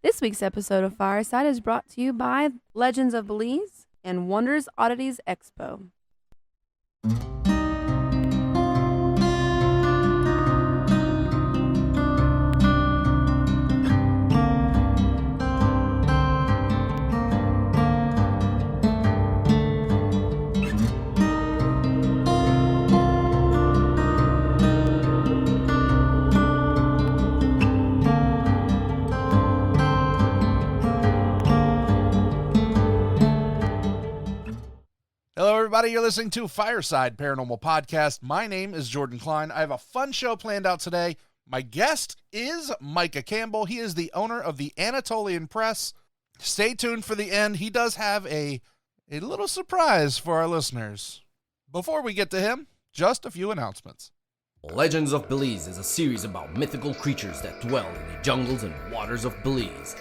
This week's episode of Fireside is brought to you by Legends of Belize and Wonders Oddities Expo. Hello, everybody. You're listening to Fireside Paranormal Podcast. My name is Jordan Cline. I have a fun show planned out today. My guest is Micah Campbell. He is the owner of the Anatolian Press. Stay tuned for the end. He does have a little surprise for our listeners. Before we get to him, just a few announcements. Legends of Belize is a series about mythical creatures that dwell in the jungles and waters of Belize.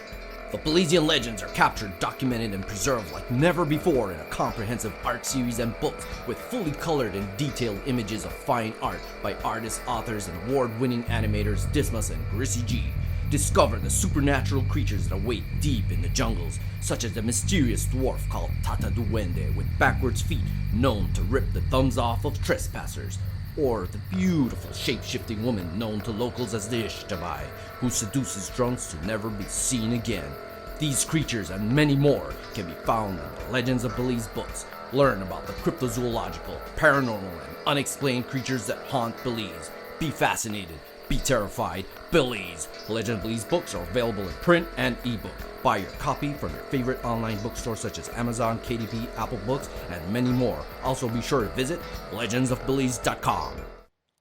The Belizean legends are captured, documented, and preserved like never before in a comprehensive art series and books with fully colored and detailed images of fine art by artists, authors, and award-winning animators Dismas and Grissi G. Discover the supernatural creatures that await deep in the jungles, such as the mysterious dwarf called Tata Duende with backwards feet known to rip the thumbs off of trespassers, or the beautiful shape-shifting woman known to locals as the Ishtabai, who seduces drunks to never be seen again. These creatures and many more can be found in the Legends of Belize books. Learn about the cryptozoological, paranormal, and unexplained creatures that haunt Belize. Be fascinated. Be terrified. Belize. Legend of Belize books are available in print and ebook. Buy your copy from your favorite online bookstore such as Amazon, KDP, Apple Books, and many more. Also be sure to visit legendsofbelize.com.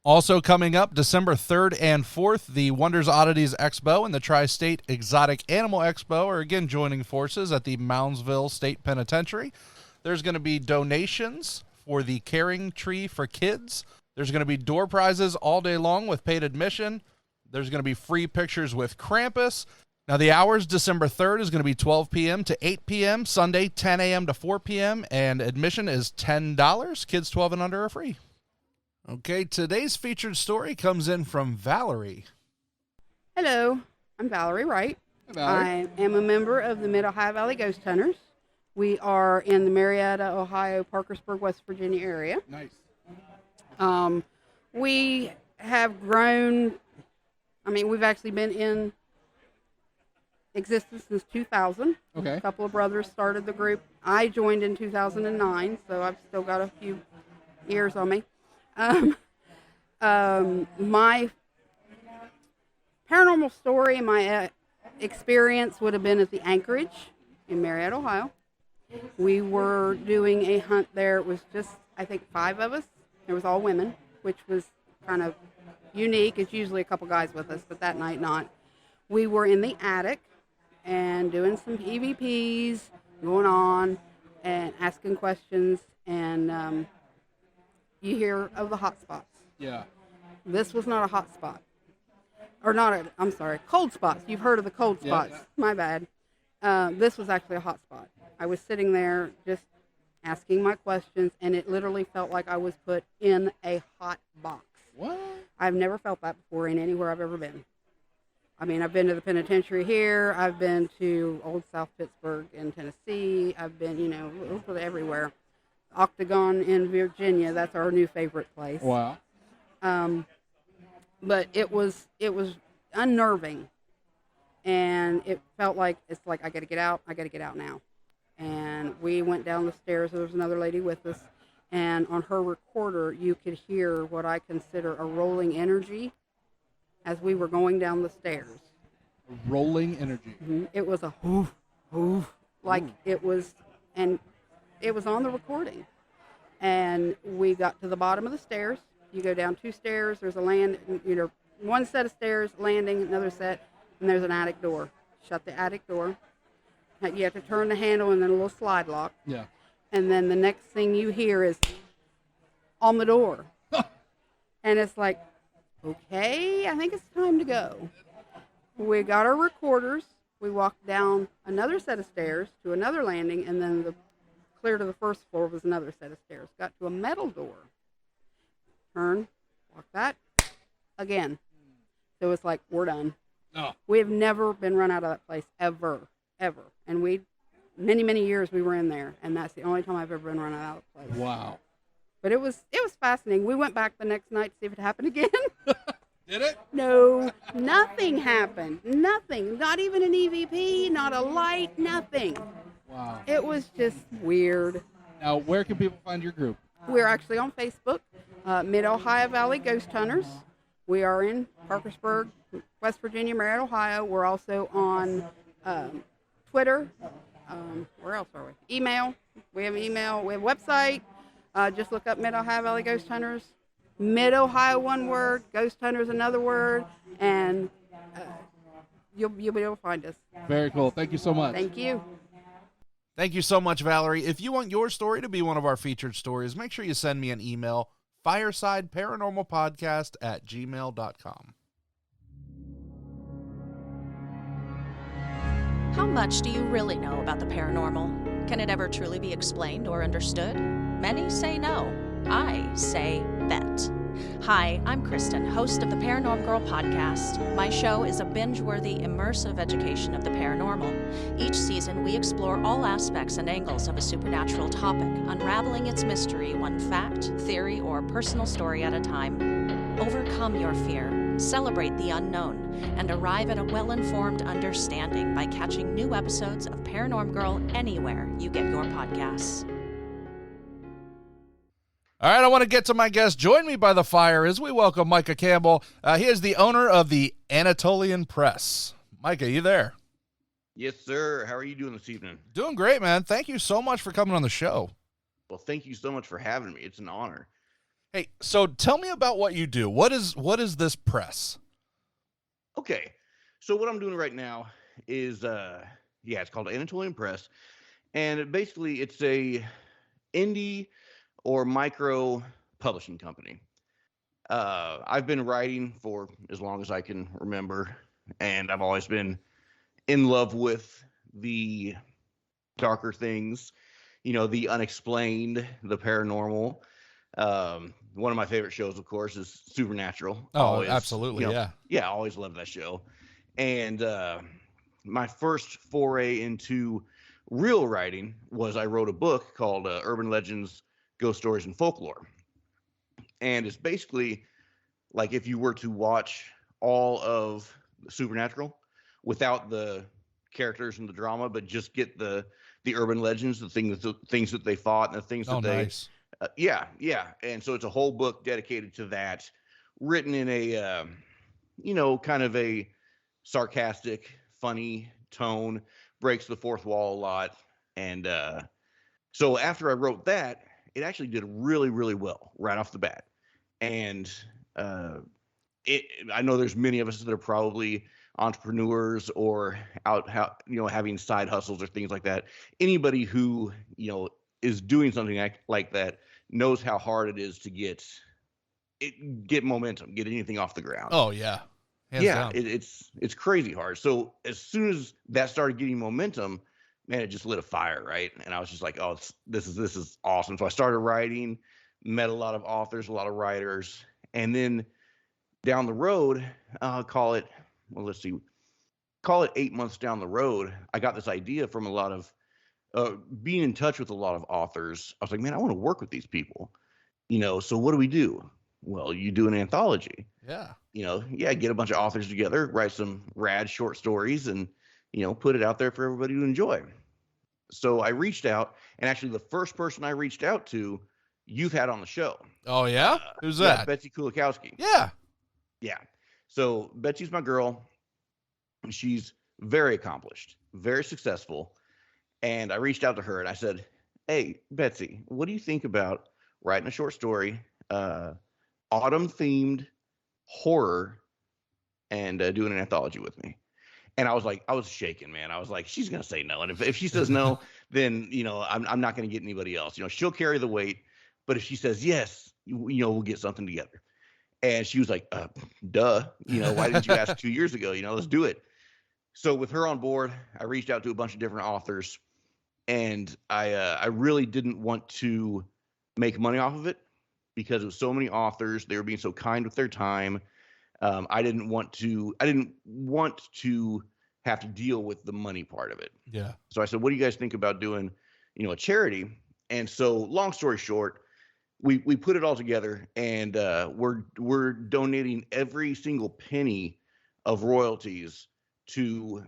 Also coming up, December 3rd and 4th, the Wonders Oddities Expo and the Tri-State Exotic Animal Expo are again joining forces at the Moundsville State Penitentiary. There's going to be donations for the Caring Tree for Kids. There's going to be door prizes all day long with paid admission. There's going to be free pictures with Krampus. Now, the hours, December 3rd is going to be 12 p.m. to 8 p.m., Sunday 10 a.m. to 4 p.m., and admission is $10. Kids 12 and under are free. Okay, today's featured story comes in from Valerie. Hello, I'm Valerie Wright. Hey, Valerie. I am a member of the Mid-Ohio Valley Ghost Hunters. We are in the Marietta, Ohio, Parkersburg, West Virginia area. Nice. We have grown, we've actually been in existence since 2000. Okay. A couple of brothers started the group. I joined in 2009, so I've still got a few years on me. My paranormal story, my experience would have been at the Anchorage in Marietta, Ohio. We were doing a hunt there. It was just, I think, 5 of us. It was all women, which was kind of unique. It's usually a couple guys with us, but that night not. We were in the attic and doing some EVPs, going on and asking questions, and you hear of the hot spots. Yeah. This was not a hot spot. Cold spots. You've heard of the cold spots. Yeah. My bad. This was actually a hot spot. I was sitting there just asking my questions, and it literally felt like I was put in a hot box. What? I've never felt that before in anywhere I've ever been. I've been to the penitentiary here. I've been to Old South Pittsburgh in Tennessee. I've been, everywhere. Octagon in Virginia. That's our new favorite place. Wow. But it was unnerving, and it felt like I got to get out. I got to get out now. And we went down the stairs. There was another lady with us, and on her recorder, you could hear what I consider a rolling energy as we were going down the stairs. Rolling energy. Mm-hmm. It was a hoof, hoof, like it was, and it was on the recording. And we got to the bottom of the stairs. You go down 2 stairs. There's a one set of stairs, landing, another set, and there's an attic door. Shut the attic door. You have to turn the handle and then a little slide lock. Yeah. And then the next thing you hear is on the door. And it's like, okay, I think it's time to go. We got our recorders. We walked down another set of stairs to another landing, and then clear to the first floor was another set of stairs. Got to a metal door. Turn, walk back, again. So it's like, we're done. No. We have never been run out of that place, ever. And many years we were in there, and that's the only time I've ever been run out of the place. Wow. But it was fascinating. We went back the next night to see if it happened again. Did it? No, nothing happened. Nothing. Not even an EVP, not a light, nothing. Wow. It was just weird. Now, where can people find your group? We're actually on Facebook, Mid-Ohio Valley Ghost Hunters. We are in Parkersburg, West Virginia, Merritt, Ohio. We're also on Twitter. Where else are we? Email. We have email. We have a website. Just look up Mid-Ohio Valley Ghost Hunters. Mid-Ohio, one word. Ghost Hunters, another word. And you'll be able to find us. Very cool. Thank you so much. Thank you. Thank you so much, Valerie. If you want your story to be one of our featured stories, make sure you send me an email, firesideparanormalpodcast@gmail.com. How much do you really know about the paranormal? Can it ever truly be explained or understood? Many say no. I say bet. Hi, I'm Kristen, host of the Paranormal Girl podcast. My show is a binge-worthy, immersive education of the paranormal. Each season, we explore all aspects and angles of a supernatural topic, unraveling its mystery one fact, theory, or personal story at a time. Overcome your fear, celebrate the unknown, and arrive at a well-informed understanding by catching new episodes of Paranormal Girl anywhere you get your podcasts. All right, I want to get to my guest. Join me by the fire as we welcome Micah Campbell. He is the owner of the Anatolian Press. Micah, you there? Yes, sir. How are you doing this evening? Doing great, man. Thank you so much for coming on the show. Well, thank you so much for having me. It's an honor. Hey, so tell me about what you do. What is this press? Okay, so what I'm doing right now is, it's called Anatolian Press, and it's a indie or micro publishing company. I've been writing for as long as I can remember, and I've always been in love with the darker things, the unexplained, the paranormal. One of my favorite shows, of course, is Supernatural. Oh, always, absolutely, yeah. Yeah, I always loved that show. And my first foray into real writing was I wrote a book called Urban Legends, Ghost Stories, and Folklore. And it's basically like if you were to watch all of Supernatural without the characters and the drama, but just get the urban legends, the things that they fought, and the things that they... Nice. Yeah. And so it's a whole book dedicated to that, written in a, kind of a sarcastic, funny tone, breaks the fourth wall a lot. And so after I wrote that, it actually did really, really well right off the bat. And I know there's many of us that are probably entrepreneurs or having side hustles or things like that. Anybody who, is doing something like that knows how hard it is to get momentum, get anything off the ground. Oh yeah. Hands down. It's crazy hard. So as soon as that started getting momentum, man, it just lit a fire, right? And I was just like, oh, this is awesome. So I started writing, met a lot of authors, a lot of writers, and then down the road, call it 8 months down the road, I got this idea from a lot of being in touch with a lot of authors. I was like, man, I want to work with these people, so what do we do? Well, you do an anthology. Yeah. Get a bunch of authors together, write some rad short stories, and, put it out there for everybody to enjoy. So I reached out, and actually the first person I reached out to, you've had on the show. Oh yeah? Who's that? Betsy Kulikowski. Yeah. Yeah. So Betsy's my girl. She's very accomplished, very successful. And I reached out to her and I said, hey, Betsy, what do you think about writing a short story, autumn-themed horror, and doing an anthology with me? And I was shaking, man. I was like, she's going to say no. And if she says no, then, I'm not going to get anybody else. She'll carry the weight. But if she says yes, we'll get something together. And she was like, duh. Why didn't you ask 2 years ago? Let's do it. So with her on board, I reached out to a bunch of different authors. And I really didn't want to make money off of it because it was so many authors. They were being so kind with their time. I didn't want to have to deal with the money part of it. Yeah. So I said, what do you guys think about doing, a charity? And so long story short, we put it all together, and we're donating every single penny of royalties to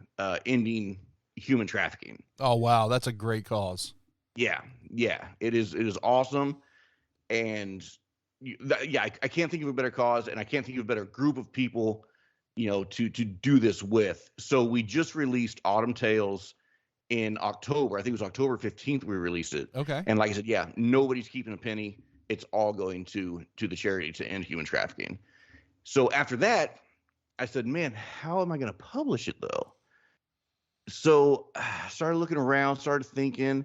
ending human trafficking. Oh, wow. That's a great cause. Yeah. It is awesome. And I can't think of a better cause, and I can't think of a better group of people, to do this with. So we just released Autumn Tales in October. I think it was October 15th we released it. Okay. And like I said, nobody's keeping a penny. It's all going to the charity to end human trafficking. So after that, I said, man, how am I going to publish it though? So I started looking around, started thinking,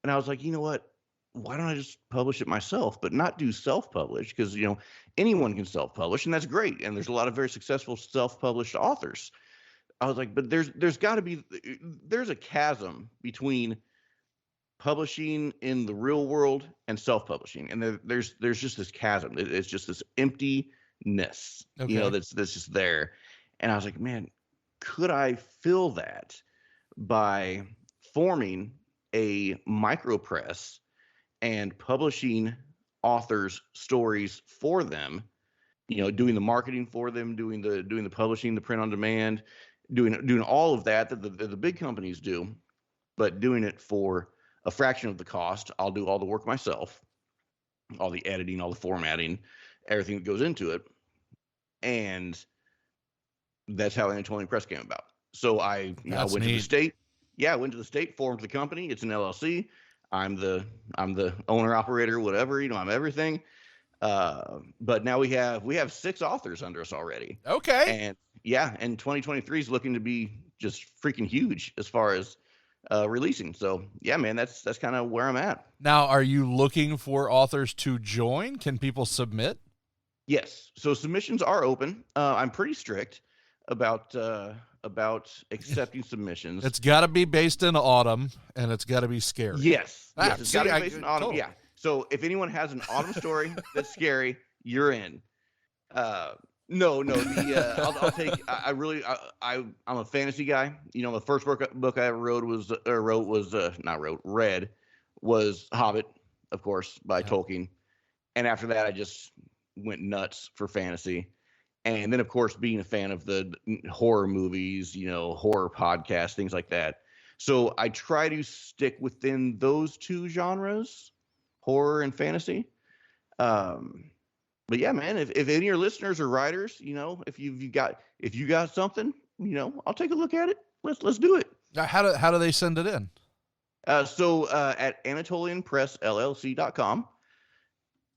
and I was like, you know what? Why don't I just publish it myself, but not do self-publish? Because, anyone can self-publish, and that's great. And there's a lot of very successful self-published authors. I was like, but there's got to be, there's a chasm between publishing in the real world and self-publishing. And there's just this chasm. It's just this emptiness, Okay. that's just there. And I was like, man, could I fill that by forming a micro press and publishing authors' stories for them, doing the marketing for them, doing the publishing, the print on demand, doing all of that the big companies do, but doing it for a fraction of the cost. I'll do all the work myself, all the editing, all the formatting, everything that goes into it. And that's how Anatolian Press came about. So I went to the state. Yeah, I went to the state, formed the company. It's an LLC. I'm the owner, operator, whatever, I'm everything. But now we have 6 authors under us already. Okay. And 2023 is looking to be just freaking huge as far as releasing. So yeah, man, that's kind of where I'm at. Now, are you looking for authors to join? Can people submit? Yes. So submissions are open. I'm pretty strict about accepting submissions. It's got to be based in autumn, and it's got to be scary. Yes. Ah, Yes. It's got to be based in autumn. totally. Yeah. So if anyone has an autumn story that's scary, you're in. No. I'll take. I'm a fantasy guy. The first book I ever read was Hobbit, of course, by Tolkien. And after that, I just went nuts for fantasy. And then, of course, being a fan of the horror movies, horror podcasts, things like that. So I try to stick within those 2 genres, horror and fantasy. But yeah, man, if any of your listeners are writers, if you got something, I'll take a look at it. Let's do it. How do they send it in? So at AnatolianPressLLC.com,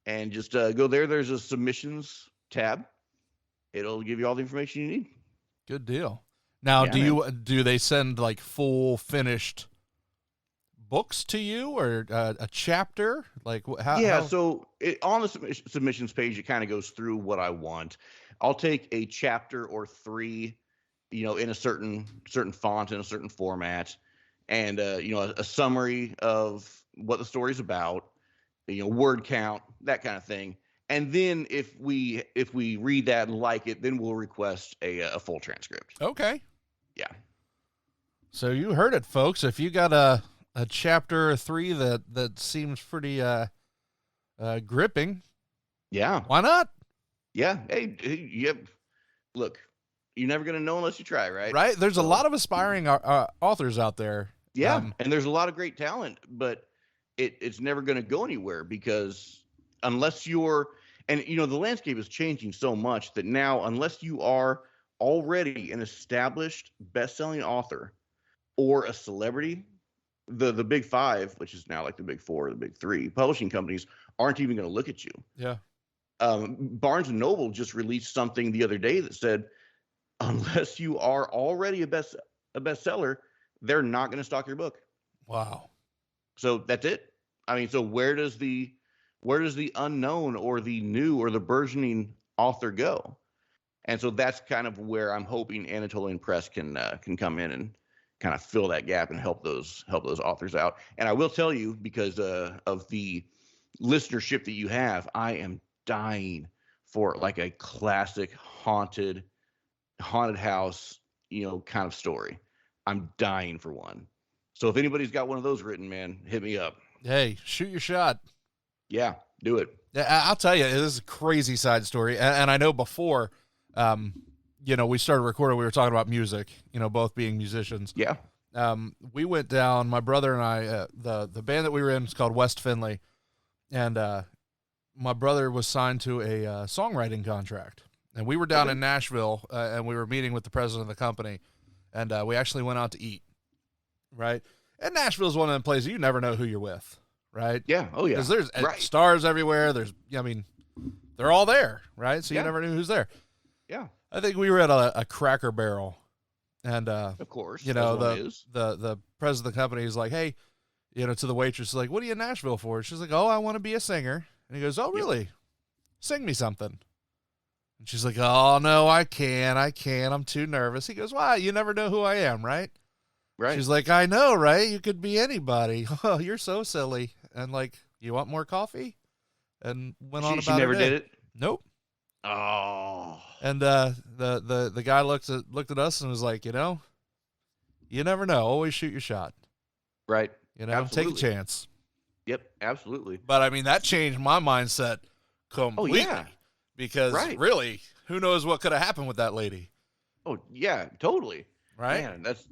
and just go there. There's a submissions tab. It'll give you all the information you need. Good deal. Now, Yeah, do they send like full finished books to you, or a chapter? Like how? So on the submissions page, it kind of goes through what I want. I'll take a chapter or 3, in a certain font, in a certain format, and a summary of what the story's about, word count, that kind of thing. And then if we read that and like it, then we'll request a full transcript. Okay. Yeah. So you heard it, folks. If you got a chapter or 3 that seems pretty gripping, yeah, why not? Yeah. Hey, look, you're never gonna know unless you try, right? Right. There's a lot of aspiring authors out there. Yeah, and there's a lot of great talent, but it's never gonna go anywhere because unless you're, and the landscape is changing so much that now, unless you are already an established best-selling author or a celebrity, the big 5, which is now like the big 4, the big 3 publishing companies aren't even going to look at you. Yeah. Barnes and Noble just released something the other day that said, unless you are already a bestseller, they're not going to stock your book. Wow. So that's it. I mean, so where does the unknown or the new or the burgeoning author go? And so that's kind of where I'm hoping Anatolian Press can come in and kind of fill that gap and help those authors out. And I will tell you, because of the listenership that you have, I am dying for like a classic haunted house, kind of story. I'm dying for one. So if anybody's got one of those written, man, hit me up. Hey, shoot your shot. Yeah, do it. Yeah, I'll tell you, this is a crazy side story. And I know before, we started recording, we were talking about music, both being musicians. Yeah. We went down, my brother and I, the band that we were in was called West Finley. And my brother was signed to a songwriting contract. And we were down in Nashville, and we were meeting with the president of the company. And we actually went out to eat, right? And Nashville is one of them places you never know who you're with, right? Yeah. Oh, yeah. Because there's stars everywhere. They're all there, right? So you never knew who's there. Yeah. I think we were at a Cracker Barrel, and of course, the president of the company is like, hey, to the waitress, like, what are you in Nashville for? She's like, oh, I want to be a singer. And he goes, oh, really? Sing me something. And she's like, oh, no, I can't. I'm too nervous. He goes, why? You never know who I am, right? Right. She's like, I know, right? You could be anybody. Oh, you're so silly. And like, you want more coffee? And went on about it. She never did it? Nope. Oh. And the guy looked at us and was like, you never know. Always shoot your shot. Right. Take Absolutely. a chance. Yep, absolutely. But I mean, that changed my mindset completely. Oh, yeah. Because really, who knows what could have happened with that lady? Oh, yeah, totally. Right? Man, that's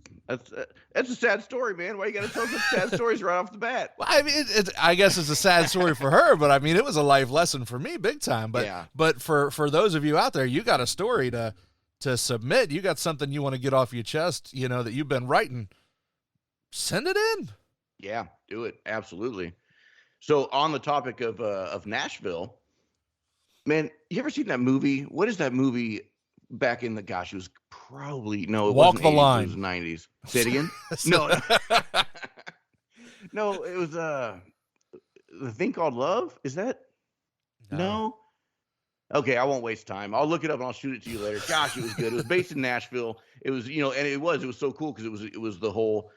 a sad story, man. Why you got to tell such sad stories right off the bat? Well, I mean, I guess it's a sad story for her, but I mean, it was a life lesson for me, big time. But for those of you out there, you got a story to submit. You got something you want to get off your chest, that you've been writing. Send it in. Yeah, do it. Absolutely. So on the topic of Nashville, man, you ever seen that movie? What is that movie back in it was probably, no, it Walk wasn't the 80s, Line. It was 90s. Say it again? No. No, it was the thing called Love. Is that? No. Okay, I won't waste time. I'll look it up and I'll shoot it to you later. Gosh, it was good. It was based in Nashville. It was, and it was so cool because it was the whole,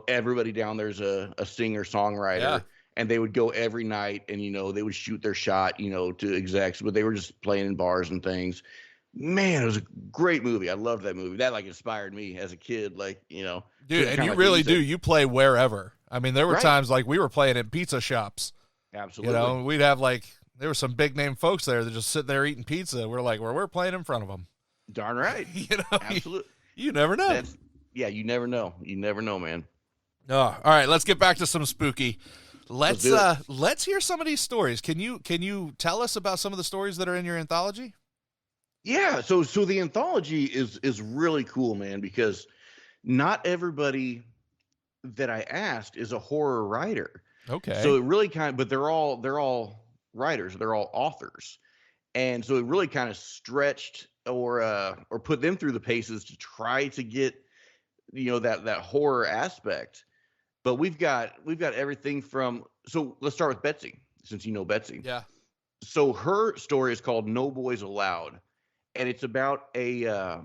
everybody down there's a singer songwriter. Yeah. And they would go every night and, they would shoot their shot, to execs, but they were just playing in bars and things. Man, it was a great movie. I loved that movie. That inspired me as a kid, Dude, and you really do. You play wherever. I mean, there were times we were playing in pizza shops. Absolutely. We'd have there were some big name folks there that just sitting there eating pizza. We're like, we're playing in front of them. Darn right. Absolutely. You never know. You never know. You never know, man. Oh, all right. Let's get back to some spooky. Let's hear some of these stories. Can you tell us about some of the stories that are in your anthology? Yeah, so the anthology is really cool, man, because not everybody that I asked is a horror writer. Okay. So it really but they're all writers, they're all authors. And so it really kind of stretched or put them through the paces to try to get that horror aspect. But we've got everything from, so let's start with Betsy, since you know Betsy. Yeah. So her story is called No Boys Allowed, and it's about a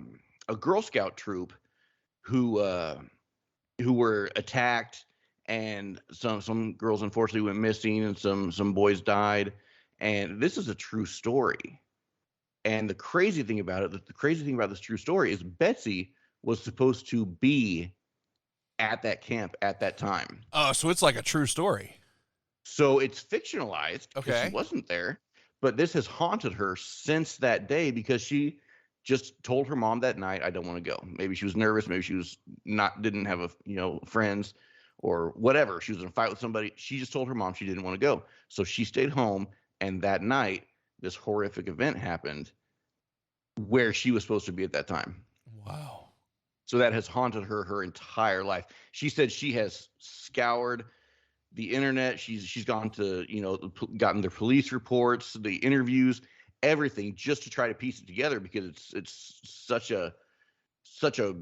Girl Scout troop who were attacked, and some girls unfortunately went missing, and some boys died. And this is a true story. And the crazy thing about this true story is Betsy was supposed to be at that camp at that time. Oh, so it's like a true story. So it's fictionalized because Okay. she wasn't there, but this has haunted her since that day because she just told her mom that night, I don't want to go. Maybe she was nervous. Maybe she was didn't have friends or whatever. She was in a fight with somebody. She just told her mom she didn't want to go. So she stayed home. And that night, this horrific event happened where she was supposed to be at that time. Wow. So that has haunted her entire life. She said she has scoured the internet. She's gone to, gotten the police reports, the interviews, everything just to try to piece it together because it's such a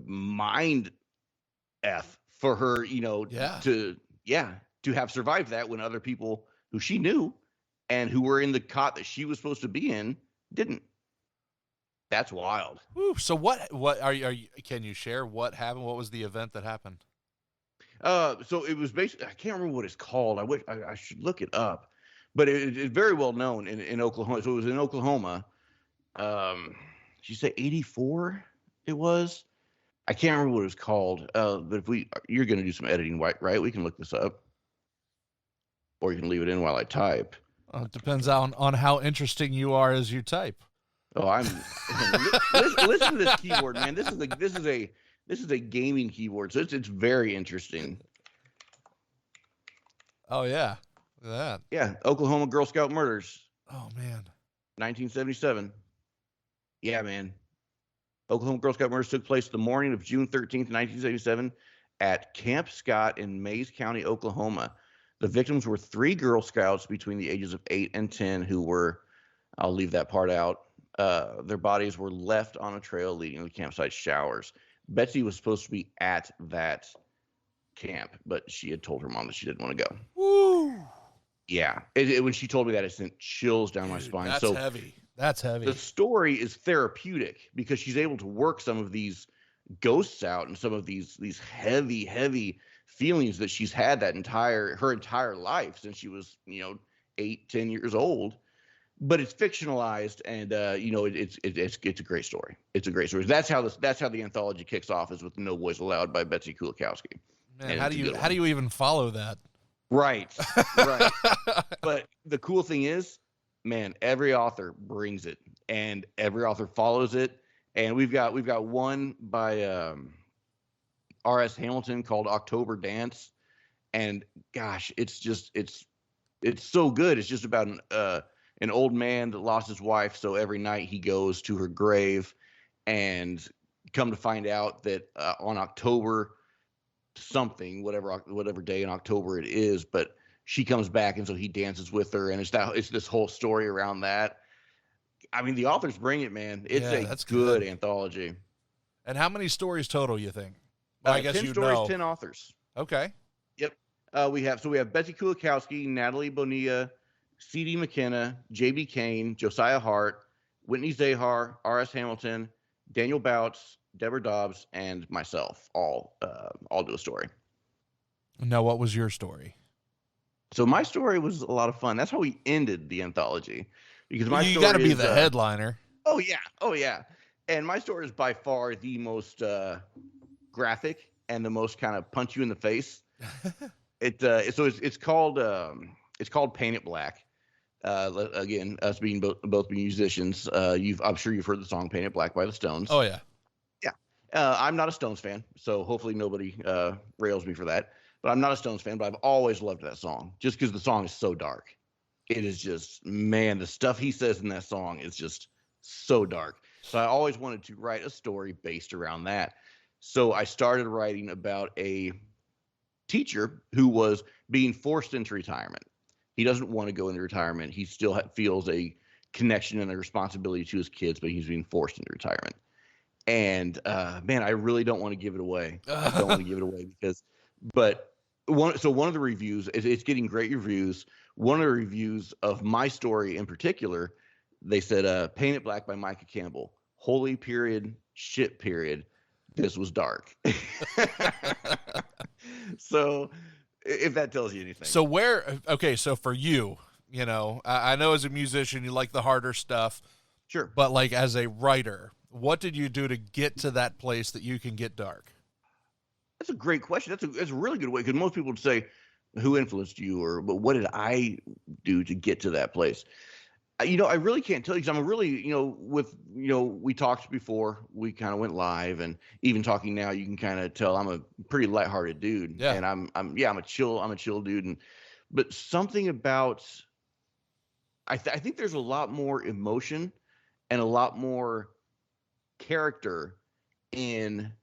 mind F for her, to have survived that when other people who she knew and who were in the cot that she was supposed to be in didn't. That's wild. Woo. So what are you, can you share what happened? What was the event that happened? So it was basically, I can't remember what it's called. I wish I should look it up, but it's very well known in Oklahoma. So it was in Oklahoma. Did you say 84? It was. I can't remember what it was called. But you're going to do some editing, right? We can look this up, or you can leave it in while I type. It depends on how interesting you are as you type. Oh, listen to this keyboard, man. This is a gaming keyboard, so it's very interesting. Oh yeah, look at that. Yeah, Oklahoma Girl Scout murders. Oh man, 1977. Yeah, man. Oklahoma Girl Scout murders took place the morning of June 13th, 1977, at Camp Scott in Mays County, Oklahoma. The victims were 3 Girl Scouts between the ages of 8 and 10 who were, I'll leave that part out. Their bodies were left on a trail leading to the campsite showers. Betsy was supposed to be at that camp, but she had told her mom that she didn't want to go. Woo! Yeah. When she told me that, it sent chills down my spine. That's heavy. That's heavy. The story is therapeutic because she's able to work some of these ghosts out and some of these heavy feelings that she's had her entire life since she was 8-10 years old. But it's fictionalized, and it's a great story. It's a great story. That's how the anthology kicks off, is with No Boys Allowed by Betsy Kulikowski. Man, how do you even follow that? Right. But the cool thing is, man, every author brings it, and every author follows it. And we've got one by R.S. Hamilton called October Dance, and gosh, it's so good. It's just about an old man that lost his wife, so every night he goes to her grave, and come to find out that on October something, whatever day in October it is, but she comes back, and so he dances with her, and it's this whole story around that. I mean, the authors bring it, man. That's good anthology. And how many stories total, you think? Well, I guess 10 stories, 10 authors. Okay. Yep. We have Betsy Kulikowski, Natalie Bonilla, C.D. McKenna, J.B. Kane, Josiah Hart, Whitney Zahar, R.S. Hamilton, Daniel Bouts, Deborah Dobbs, and myself all do a story. Now, what was your story? So my story was a lot of fun. That's how we ended the anthology, because you got to be the headliner. Oh yeah. And my story is by far the most graphic and the most kind of punch you in the face. It's called Paint It Black. Again, us being both musicians, I'm sure you've heard the song "Paint It Black" by the Stones. Oh yeah. I'm not a Stones fan, so hopefully nobody rails me for that. But I'm not a Stones fan, but I've always loved that song just because the song is so dark. It is just, man, the stuff he says in that song is just so dark. So I always wanted to write a story based around that. So I started writing about a teacher who was being forced into retirement. He doesn't want to go into retirement. He still feels a connection and a responsibility to his kids, but he's being forced into retirement. And man, I really don't want to give it away. I don't want to give it away but one of the reviews, it's getting great reviews. One of the reviews of my story in particular, they said, "Paint It Black" by Micah Campbell. Holy period, shit period. This was dark. So if that tells you anything. So for you, I know as a musician, you like the harder stuff. Sure. But like as a writer, what did you do to get to that place that you can get dark? That's a great question. That's a really good way, because most people would say, who influenced you, but what did I do to get to that place? I really can't tell you, because I'm a really, we talked before we kind of went live, and even talking now, you can kind of tell I'm a pretty lighthearted dude. Yeah. And I'm a chill dude. But something about, I think there's a lot more emotion and a lot more character in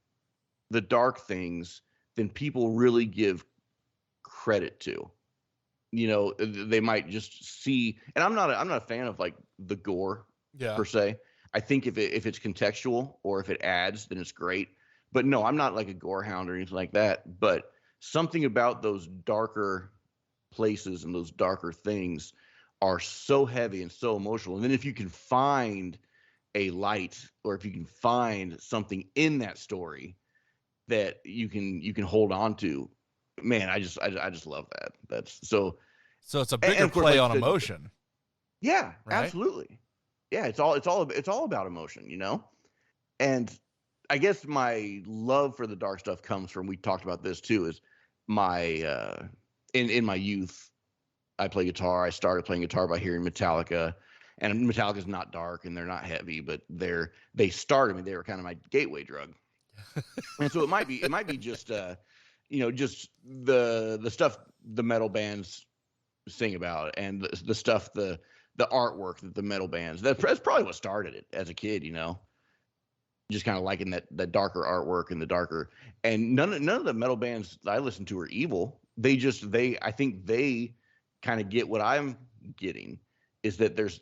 the dark things than people really give credit to. They might just see, and I'm not a fan of like the gore per se. I think if it's contextual or if it adds, then it's great. But no, I'm not like a gore hound or anything like that. But something about those darker places and those darker things are so heavy and so emotional. And then if you can find a light, or if you can find something in that story that you can hold on to, man, I just love that. That's so it's a bigger play on emotion. Yeah, right? Absolutely. Yeah, it's all about emotion, you know? And I guess my love for the dark stuff comes from, we talked about this too, is my in my youth, I play guitar. I started playing guitar by hearing Metallica, and Metallica's not dark and they're not heavy, but they started me. They were kind of my gateway drug. And so it might be just just the stuff the metal bands sing about, and the stuff, the artwork that the metal bands, that's probably what started it as a kid, just kind of liking that darker artwork and the darker, and none of the metal bands that I listen to are evil. I think they kind of get what I'm getting, is that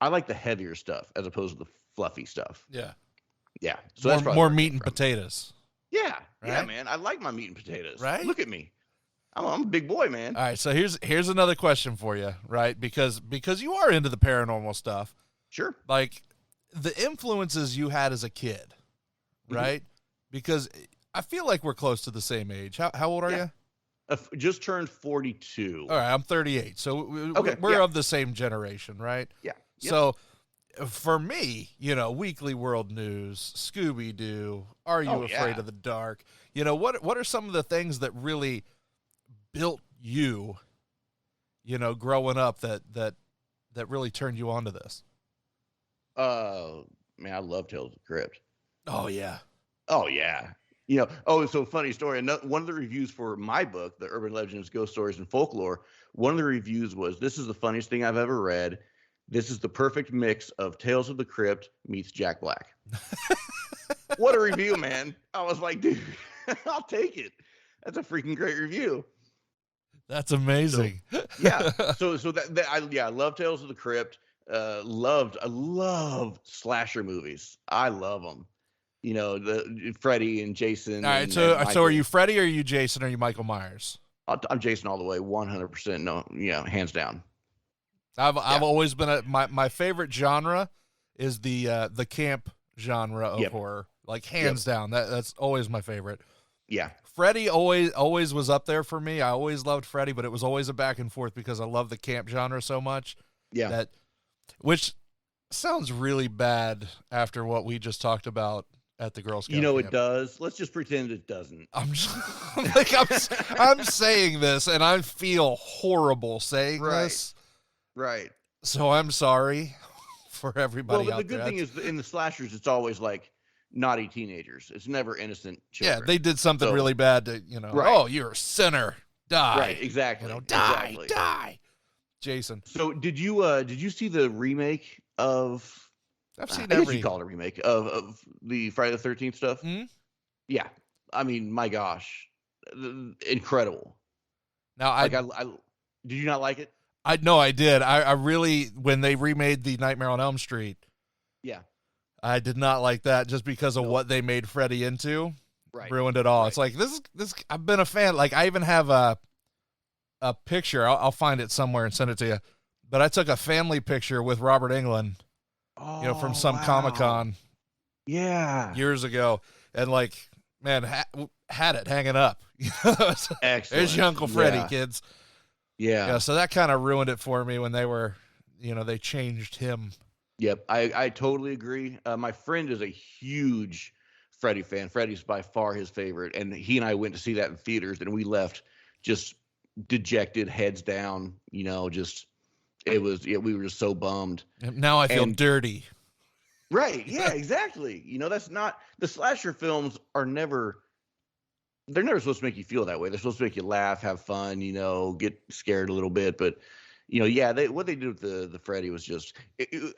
I like the heavier stuff as opposed to the fluffy stuff. Yeah. Yeah. So more, that's more meat and potatoes. Yeah. Right? Yeah, man. I like my meat and potatoes. Right? Look at me. I'm a big boy, man. All right. So here's another question for you, right? Because you are into the paranormal stuff. Sure. Like the influences you had as a kid, right? Because I feel like we're close to the same age. How old are you? Just turned 42. All right, I'm 38. So we're of the same generation, right? Yeah. Yep. So for me, Weekly World News, Scooby-Doo, Are You Afraid of the Dark? What are some of the things that really built you, growing up that really turned you on to this? Man, I love Tales of the Crypt. Oh, yeah. Oh, yeah. So funny story. One of the reviews for my book, The Urban Legends, Ghost Stories, and Folklore, one of the reviews was, "This is the funniest thing I've ever read. This is the perfect mix of Tales of the Crypt meets Jack Black." What a review, man. I was like, dude, I'll take it. That's a freaking great review. That's amazing. So I love Tales of the Crypt. I love slasher movies. I love them. The Freddy and Jason. All right, so are you Freddy, or are you Jason, or are you Michael Myers? I'm Jason all the way, 100%. No, hands down. I've always been my favorite genre is the camp genre of horror, like hands down. That's always my favorite. Yeah, Freddy always was up there for me. I always loved Freddy, but it was always a back and forth because I love the camp genre so much. Yeah, which sounds really bad after what we just talked about at the Girl Scout camp. It does. Let's just pretend it doesn't. I'm saying this, and I feel horrible saying this. Right. So I'm sorry for everybody out there. Well, but the good thing is, in the slashers, it's always like naughty teenagers. It's never innocent children. Yeah, they did something really bad to, oh, you're a sinner. Die. Right, exactly. Die. Jason. So did you see the remake of... I've seen I guess you call it a remake of the Friday the 13th stuff. Mm-hmm. Yeah, I mean, my gosh, incredible. Now, I did you not like it? I did. I really, when they remade the Nightmare on Elm Street. Yeah, I did not like that just because of what they made Freddy into. Right, ruined it all. Right. It's like this. I've been a fan. Like, I even have a picture. I'll find it somewhere and send it to you. But I took a family picture with Robert Englund. From some Comic-Con years ago, and man, had it hanging up. Excellent. There's your Uncle Freddy, kids. Yeah. So that kind of ruined it for me when they were, they changed him. Yep, I totally agree. My friend is a huge Freddy fan. Freddy's by far his favorite, and he and I went to see that in theaters, and we left just dejected, heads down. We were just so bummed. Now I feel dirty. Right. Yeah, exactly. That's not, the slasher films are never supposed to make you feel that way. They're supposed to make you laugh, have fun, get scared a little bit. But, what they did with the Freddy was just,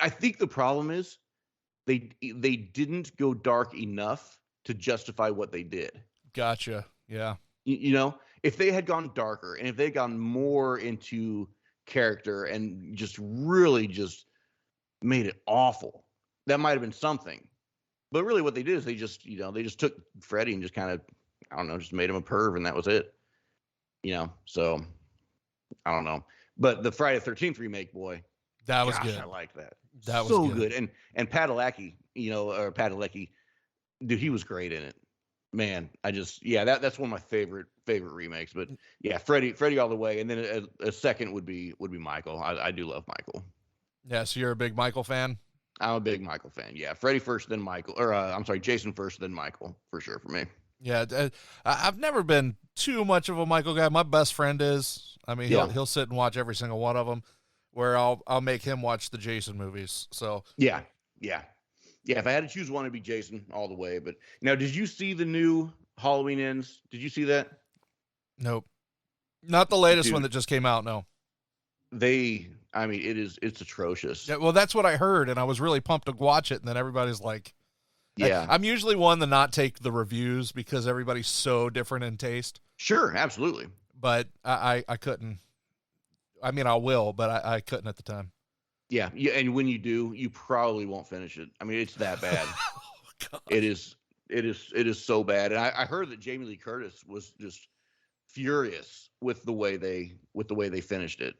I think the problem is they didn't go dark enough to justify what they did. Gotcha. Yeah. If they had gone darker, and if they had gone more into character and just really just made it awful, that might have been something. But really what they did is they just took Freddy and just kind of, I don't know, just made him a perv, and that was it. So I don't know. But the Friday the 13th remake, boy, that was good. I liked that. That was so good. And Padalecki, or Padalecki, dude, he was great in it. Man, that's one of my favorite remakes. But yeah, Freddy all the way, and then a second would be Michael. I do love Michael. Yeah, so you're a big Michael fan? I'm a big Michael fan. Yeah, Freddy first, then Michael, or I'm sorry, Jason first, then Michael, for sure for me. Yeah, I've never been too much of a Michael guy. My best friend is. I mean, he'll sit and watch every single one of them, where I'll make him watch the Jason movies. So yeah. If I had to choose one, it'd be Jason all the way. But now, did you see the new Halloween Ends? Did you see that? nope, not the latest Dude. one that just came out. No. I mean, it's atrocious. Yeah, well, that's what I heard, and I was really pumped to watch it. And then everybody's like, Yeah. I'm usually one to not take the reviews because everybody's so different in taste. Sure, absolutely. But I couldn't. I mean, I will, but I couldn't at the time. Yeah, and when you do, you probably won't finish it. I mean, it's that bad. God. It is so bad. And I heard that Jamie Lee Curtis was just furious with the way they finished it.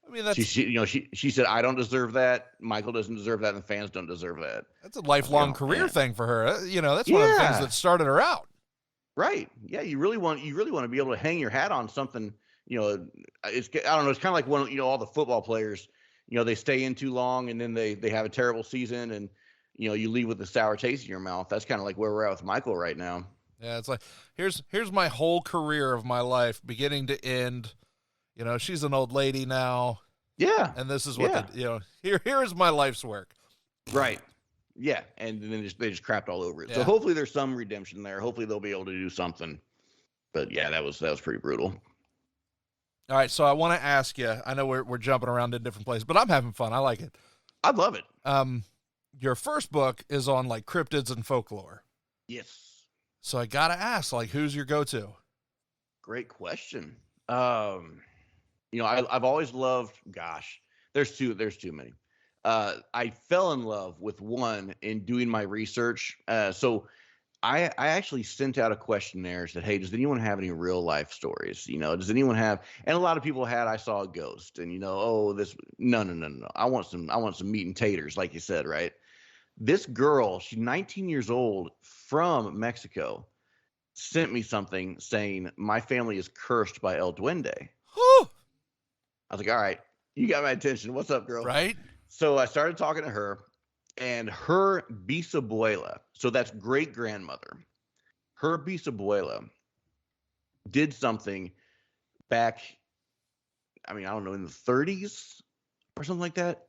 I mean, that's she said, I don't deserve that. Michael doesn't deserve that, and the fans don't deserve that. that's a lifelong career thing for her. That's one of the things that started her out. Right. Yeah. You really want to be able to hang your hat on something. I don't know. It's kind of like when all the football players, they stay in too long and then they have a terrible season and you leave with a sour taste in your mouth. That's kind of like where we're at with Michael right now. Yeah, it's like here's my whole career of my life, beginning to end. She's an old lady now. Yeah. And this is what here is my life's work. Right. Yeah. And then they just crapped all over it. Yeah. So hopefully there's some redemption there. Hopefully they'll be able to do something. But yeah, that was pretty brutal. All right, so I want to ask you. I know we're jumping around in different places, but I'm having fun. I like it. I love it. Your first book is on like cryptids and folklore. Yes. So I gotta ask, like, who's your go-to? Great question. I've always loved. Gosh, there's too many. I fell in love with one in doing my research. So I actually sent out a questionnaire, said, hey, does anyone have any real life stories? Does anyone have, and a lot of people had, I saw a ghost and, no. I want some meat and taters, like you said, right? This girl, she's 19 years old from Mexico, sent me something saying my family is cursed by El Duende. Whew. I was like, all right, you got my attention. What's up, girl? Right. So I started talking to her. And her bisabuela, so that's great grandmother, her bisabuela did something back, I don't know, in the 30s or something like that,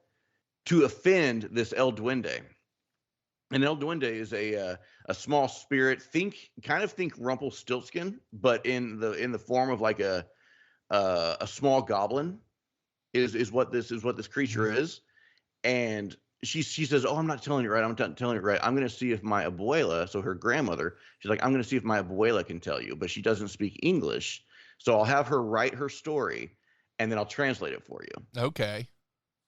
to offend this El Duende. And El Duende is a small spirit. Think Rumpelstiltskin, but in the form of like a small goblin is what this creature is. And she says, oh, I'm not telling you right. I'm not telling you right. I'm going to see if my abuela, so her grandmother, she's like, I'm going to see if my abuela can tell you, but she doesn't speak English. So I'll have her write her story and then I'll translate it for you. Okay.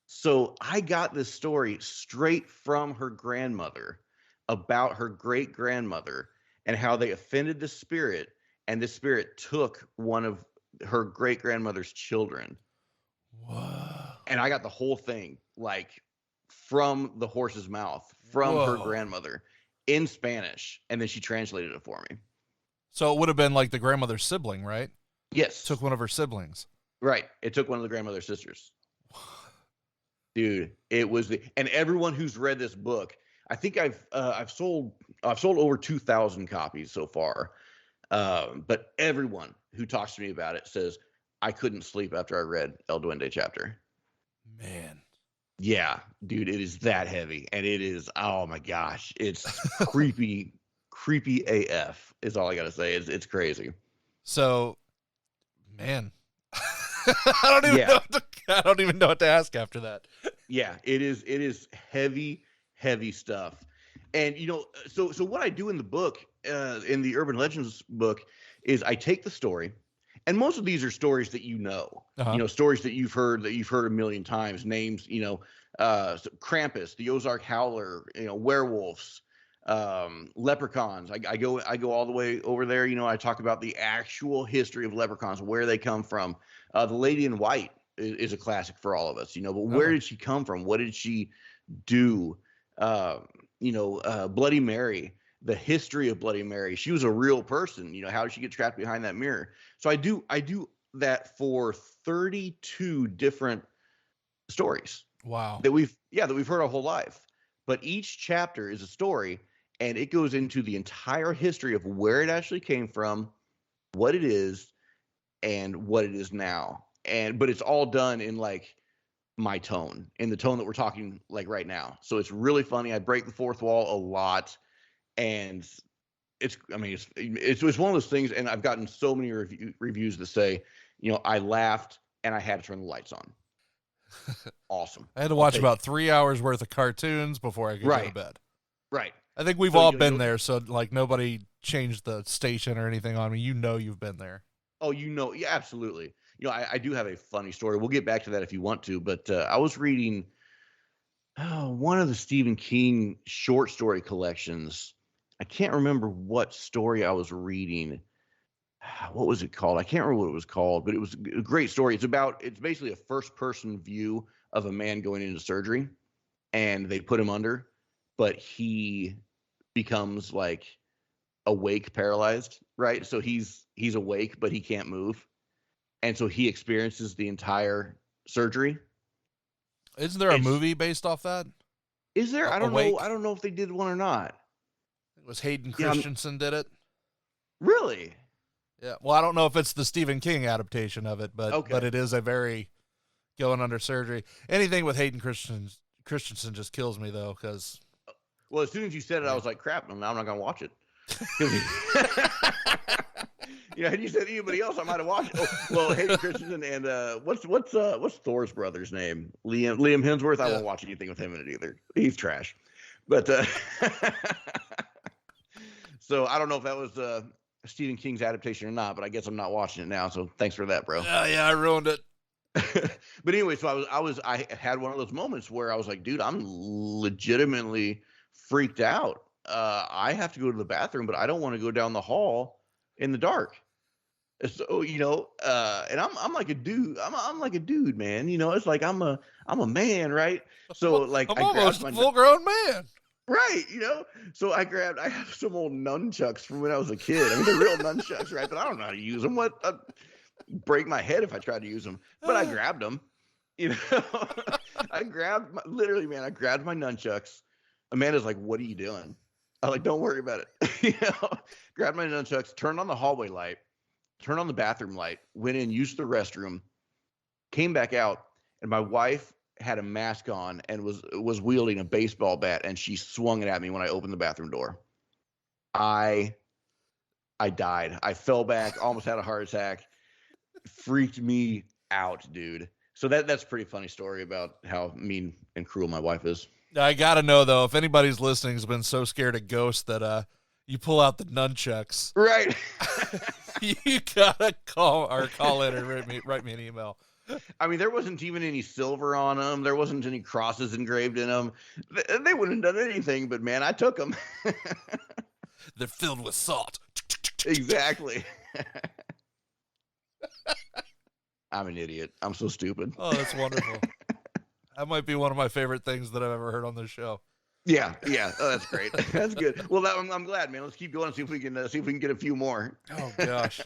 So I got this story straight from her grandmother about her great grandmother and how they offended the spirit, and the spirit took one of her great grandmother's children. Whoa. And I got the whole thing, like, from the horse's mouth, from her grandmother in Spanish, and then she translated it for me. So it would have been like the grandmother's sibling, right? Yes. Took one of her siblings. Right. It took one of the grandmother's sisters. Dude, it was and everyone who's read this book, I think I've sold over 2,000 copies so far. But everyone who talks to me about it says I couldn't sleep after I read El Duende chapter. Man. Yeah, dude, it is that heavy, and it is, oh my gosh, it's creepy AF is all I gotta say. It's crazy. So, man, I don't even know what to ask after that. Yeah, it is heavy stuff. And so what I do in the book, in the Urban Legends book, is I take the story, and most of these are stories that stories that you've heard a million times. Names, Krampus, the Ozark Howler, werewolves, leprechauns. I go all the way over there. I talk about the actual history of leprechauns, where they come from. The Lady in White is a classic for all of us, but where did she come from? What did she do? Bloody Mary, the history of Bloody Mary. She was a real person. How did she get trapped behind that mirror? So I do that for 32 different stories. Wow. that we've heard our whole life. But each chapter is a story, and it goes into the entire history of where it actually came from, what it is, and what it is now. But it's all done in like my tone, in the tone that we're talking like right now. So it's really funny. I break the fourth wall a lot, and it's one of those things. And I've gotten so many reviews that say, I laughed and I had to turn the lights on. Awesome. I had to watch about 3 hours worth of cartoons before I could go to bed. Right. I think we've all been there. So like nobody changed the station or anything on me. You've been there. Oh, yeah, absolutely. I do have a funny story. We'll get back to that if you want to, but I was reading one of the Stephen King short story collections. I can't remember what story I was reading. What was it called? I can't remember what it was called, but it was a great story. It's basically a first person view of a man going into surgery, and they put him under, but he becomes like awake, paralyzed, right? So he's awake, but he can't move. And so he experiences the entire surgery. Isn't there a movie based off that? Is there? I don't Awake? know. I don't know if they did one or not. It was Hayden Christensen did it. Really? Yeah. Well, I don't know if it's the Stephen King adaptation of it, but Okay. but it is a very going under surgery. Anything with Hayden Christensen just kills me though, because. Well, as soon as you said it, I was like, crap, now I'm not going to watch it. Had you said anybody else, I might have watched it. Oh, well, Hayden Christensen and what's Thor's brother's name? Liam Hemsworth. I won't watch anything with him in it either. He's trash. But so I don't know if that was Stephen King's adaptation or not, but I guess I'm not watching it now. So thanks for that, bro. Yeah, I ruined it. But anyway, so I had one of those moments where I was like, dude, I'm legitimately freaked out. I have to go to the bathroom, but I don't want to go down the hall in the dark. So, and I'm like a dude. I'm like a dude, man. It's like I'm a man, right? So like I'm almost a full grown man. Right, So I have some old nunchucks from when I was a kid. I mean, they're real nunchucks, right? But I don't know how to use them. Break my head if I tried to use them. But I grabbed them. I grabbed my nunchucks. Amanda's like, "What are you doing?" I'm like, "Don't worry about it." Grabbed my nunchucks, turned on the hallway light, turned on the bathroom light, went in, used the restroom, came back out, and my wife had a mask on and was wielding a baseball bat, and she swung it at me when I opened the bathroom door. I died. I fell back, almost had a heart attack. Freaked me out, dude. So that's a pretty funny story about how mean and cruel my wife is. I gotta know though, if anybody's listening has been so scared of ghosts that you pull out the nunchucks, right? You gotta call in and write me an email. I mean, there wasn't even any silver on them. There wasn't any crosses engraved in them. They wouldn't have done anything, but man, I took them. They're filled with salt. Exactly. I'm an idiot. I'm so stupid. Oh, that's wonderful. That might be one of my favorite things that I've ever heard on this show. Yeah. Oh, that's great. That's good. Well, I'm glad, man. Let's keep going and see if we can get a few more. Oh gosh.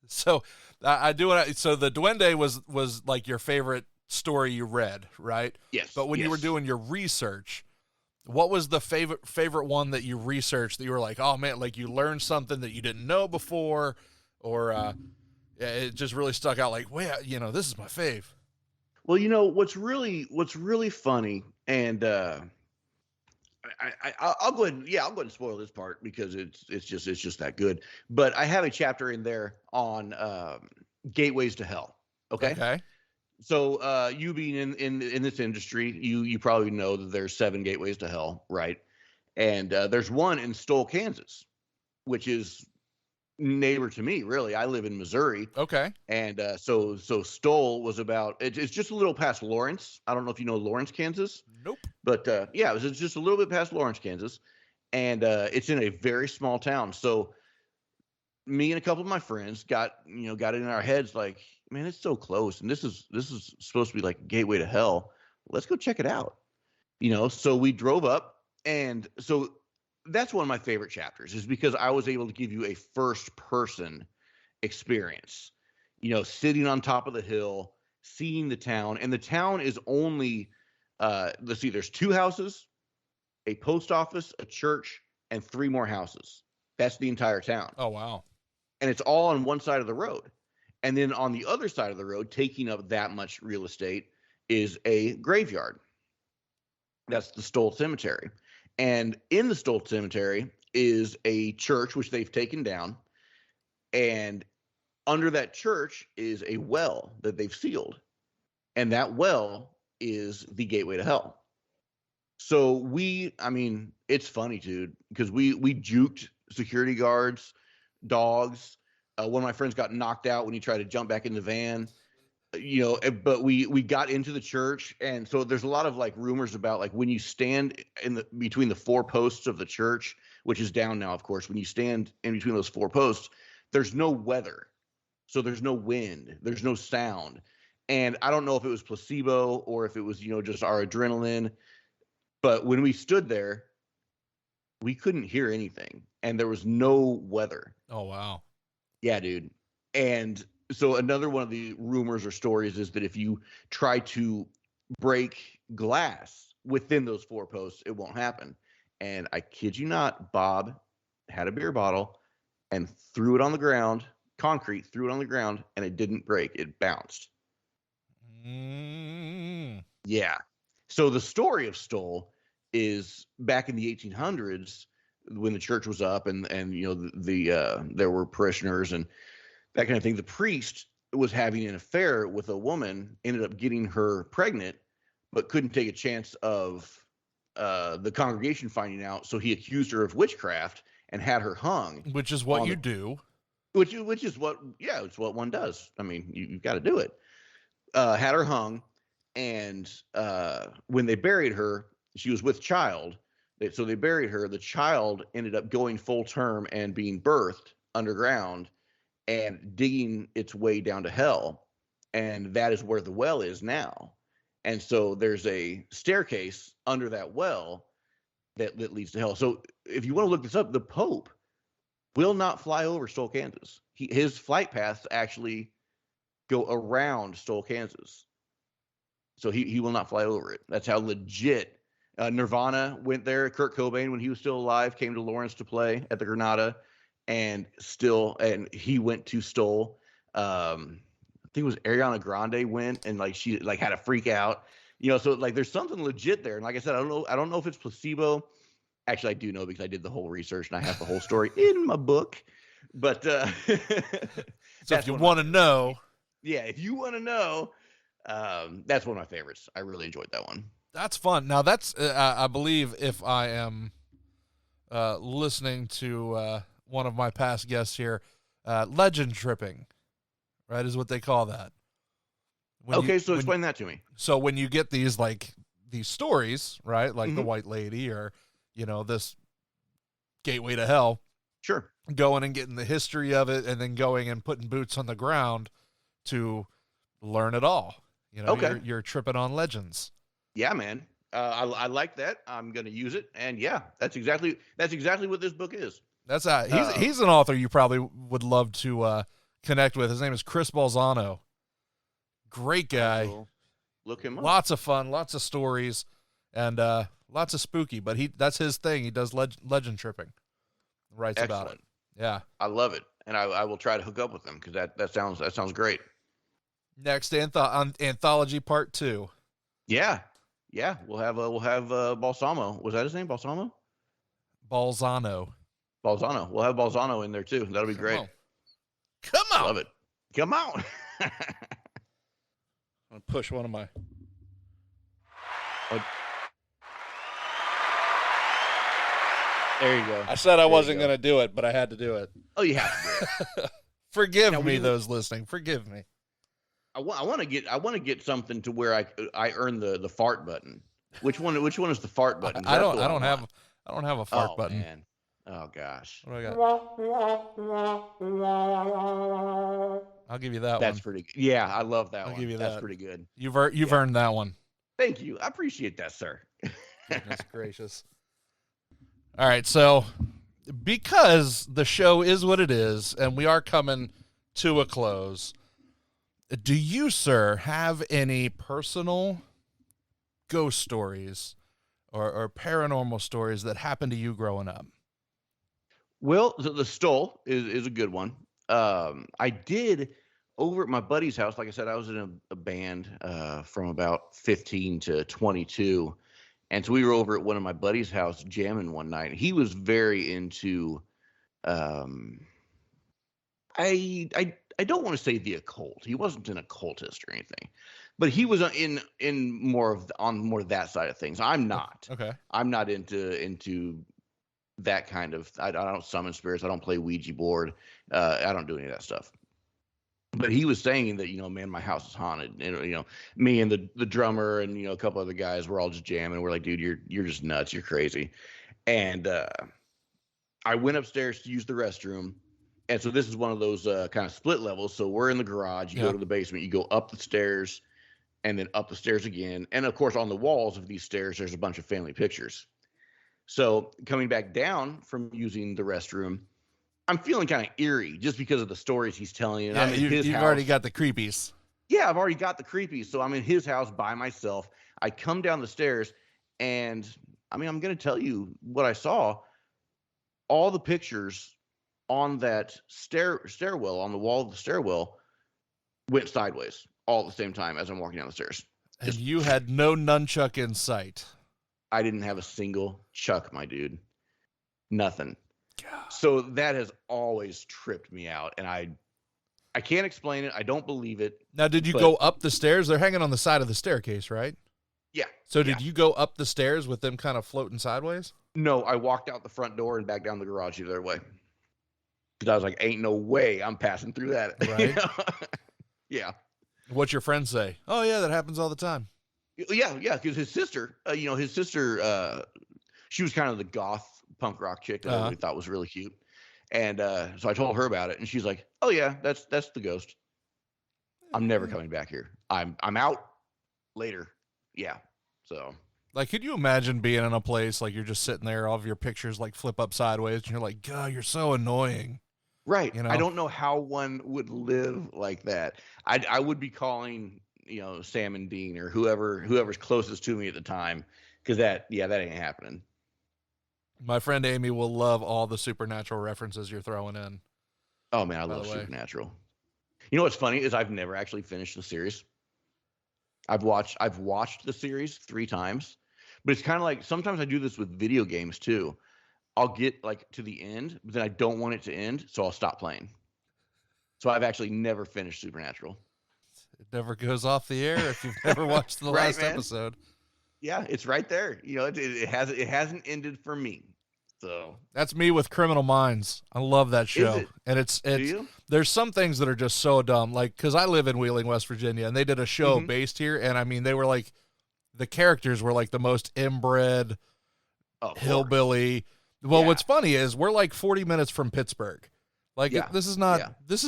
So I do want to. So the Duende was like your favorite story you read, right? Yes. But when you were doing your research, what was the favorite one that you researched that you were like, oh man, like you learned something that you didn't know before, or it just really stuck out? Like, wait, this is my fave. Well, what's really funny, and I'll go ahead. Yeah, I'll go ahead and spoil this part because it's just that good. But I have a chapter in there on gateways to hell. Okay. So you being in this industry, you probably know that there's 7 gateways to hell, right? And there's one in Stoll, Kansas, which is neighbor to me, really. I live in Missouri. Okay. And so Stoll was it's just a little past Lawrence. I don't know if you know Lawrence, Kansas. Nope. But yeah, it was just a little bit past Lawrence, Kansas. And it's in a very small town. So me and a couple of my friends got it in our heads like, man, it's so close. And this is supposed to be like a gateway to hell. Let's go check it out. So we drove up, and so that's one of my favorite chapters, is because I was able to give you a first person experience, sitting on top of the hill, seeing the town, and the town is only, let's see, there's 2 houses, a post office, a church, and 3 more houses. That's the entire town. Oh, wow. And it's all on one side of the road. And then on the other side of the road, taking up that much real estate, is a graveyard. That's the Stoll Cemetery. And in the Stoll Cemetery is a church, which they've taken down. And under that church is a well that they've sealed. And that well is the gateway to hell. So it's funny, dude, because we juked security guards, dogs. One of my friends got knocked out when he tried to jump back in the van. But we got into the church, and so there's a lot of like rumors about like when you stand between the 4 posts of the church, which is down now, of course. When you stand in between those 4 posts, there's no weather, so there's no wind, there's no sound, and I don't know if it was placebo or if it was just our adrenaline, but when we stood there, we couldn't hear anything, and there was no weather. Oh, wow. Yeah, dude. And so another one of the rumors or stories is that if you try to break glass within those 4 posts, it won't happen. And I kid you not, Bob had a beer bottle and threw it on the ground, concrete, threw it on the ground, and it didn't break. It bounced. Yeah. So the story of Stoll is back in the 1800s when the church was up and there were parishioners and that kind of thing. The priest was having an affair with a woman, ended up getting her pregnant, but couldn't take a chance of the congregation finding out. So he accused her of witchcraft and had her hung. Which is what you do. Which is what, it's what one does. I mean, you've got to do it. Had her hung, and when they buried her, she was with child. So they buried her. The child ended up going full term and being birthed underground and digging its way down to hell. And that is where the well is now. And so there's a staircase under that well that leads to hell. So if you want to look this up, the Pope will not fly over Stoll, Kansas. His flight paths actually go around Stoll, Kansas. So he will not fly over it. That's how legit. Nirvana went there. Kurt Cobain, when he was still alive, came to Lawrence to play at the Granada, and he went to Stoll. I think it was Ariana Grande went, and like she like had a freak out, So like there's something legit there. And like I said, I don't know if it's placebo. Actually, I do know because I did the whole research and I have the whole story in my book. But so if you want to know, if you want to know, that's one of my favorites. I really enjoyed that one. That's fun. Now that's, I believe, if I am listening to one of my past guests here, legend tripping, right, is what they call that. So explain that to me. So when you get these stories, right, like the White Lady or, this gateway to hell. Sure. Going and getting the history of it and then going and putting boots on the ground to learn it all. You're tripping on legends. Yeah, man. I like that. I'm going to use it. And yeah, that's exactly what this book is. That's he's an author you probably would love to connect with. His name is Chris Balzano. Great guy. Look him up. Lots of fun, lots of stories, and lots of spooky. But that's his thing. He does legend tripping. Writes Excellent. about it. Yeah, I love it, and I will try to hook up with him because that sounds great. Next anthology part 2. Yeah. We'll have Balsamo. Was that his name? Balsamo. Balzano. We'll have Balzano in there too. That'll be great. Come on. Love it. Come on. I'm gonna push one of my. There you go. I said I wasn't going to do it, but I had to do it. Oh, you have to do it. Forgive me, those listening. Forgive me. I want to get something to where I earn the fart button. Which one is the fart button? I don't have a fart button. Man. Oh gosh. What do I got? I'll give you that one. That's pretty good. Yeah, I love that one. I'll give you that. That's pretty good. You've earned that one. Thank you. I appreciate that, sir. Goodness gracious. All right, so because the show is what it is, and we are coming to a close, Do you, sir, have any personal ghost stories or paranormal stories that happened to you growing up? Well, the Stole is a good one. I did over at my buddy's house. Like I said, I was in a band from about 15 to 22, and so we were over at one of my buddy's house jamming one night. He was very into, um, I don't want to say the occult. He wasn't an occultist or anything, but he was in more of on more that side of things. I'm not. Okay. I'm not into that kind of. I don't summon spirits. I don't play Ouija board. I don't do any of that stuff. But he was saying that, man, my house is haunted. And, me and the drummer and, a couple other guys, we're all just jamming. We're like, dude, you're just nuts. You're crazy. And I went upstairs to use the restroom. And so this is one of those kind of split levels. So we're in the garage. You go to the basement. You go up the stairs and then up the stairs again. And, of course, on the walls of these stairs, there's a bunch of family pictures. So coming back down from using the restroom, I'm feeling kind of eerie just because of the stories he's telling. And I'm in his you've house. already got the creepies. Yeah, I've already got the creepies. So I'm in his house by myself. I come down the stairs, and I'm going to tell you what I saw. All the pictures on that stairwell, on the wall of the stairwell, went sideways all at the same time as I'm walking down the stairs. And you had no nunchuck in sight. I didn't have a single chuck, my dude. Nothing. God. So that has always tripped me out, and I can't explain it. I don't believe it. Now, did you go up the stairs? They're hanging on the side of the staircase, right? Yeah. So did you go up the stairs with them kind of floating sideways? No, I walked out the front door and back down the garage the other way. Because I was like, ain't no way I'm passing through that. Right. Yeah. What's your friends say? Oh, yeah, that happens all the time. Yeah, because his sister, she was kind of the goth punk rock chick that I really thought was really cute. And so I told her about it, and she's like, oh, yeah, that's the ghost. I'm never coming back here. I'm out later. Yeah. So. Like, could you imagine being in a place like you're just sitting there, all of your pictures like flip up sideways, and you're like, God, you're so annoying. Right. I don't know how one would live like that. I would be calling, Sam and Dean or whoever's closest to me at the time, because that ain't happening. My friend Amy will love all the supernatural references you're throwing in. Oh man, I love supernatural. You know what's funny is I've never actually finished the series. I've watched the series 3 times, but it's kind of like sometimes I do this with video games too. I'll get like to the end, but then I don't want it to end, so I'll stop playing. So I've actually never finished Supernatural. It never goes off the air if you've never watched the last episode. Yeah, it's right there. It hasn't ended for me. So that's me with Criminal Minds. I love that show. And it's there's some things that are just so dumb. Like, because I live in Wheeling, West Virginia, and they did a show based here, and I mean, they were like, the characters were like the most inbred hillbilly. Well, what's funny is we're like 40 minutes from Pittsburgh. Like this is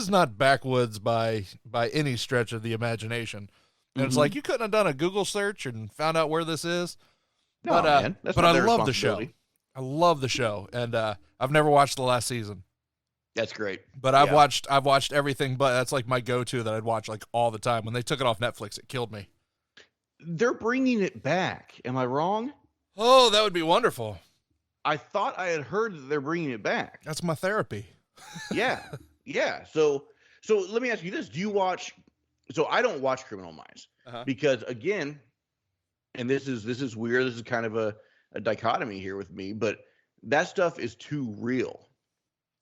not backwoods by any stretch of the imagination. And it's like, you couldn't have done a Google search and found out where this is. No, man. But I love the show. I love the show, and I've never watched the last season. That's great. But I've watched everything, but that's like my go-to that I'd watch like all the time. When they took it off Netflix, it killed me. They're bringing it back. Am I wrong? Oh, that would be wonderful. I thought I had heard that they're bringing it back. That's my therapy. Yeah. So let me ask you this: do you watch? So I don't watch Criminal Minds because, again, and this is weird. This is kind of a dichotomy here with me, but that stuff is too real.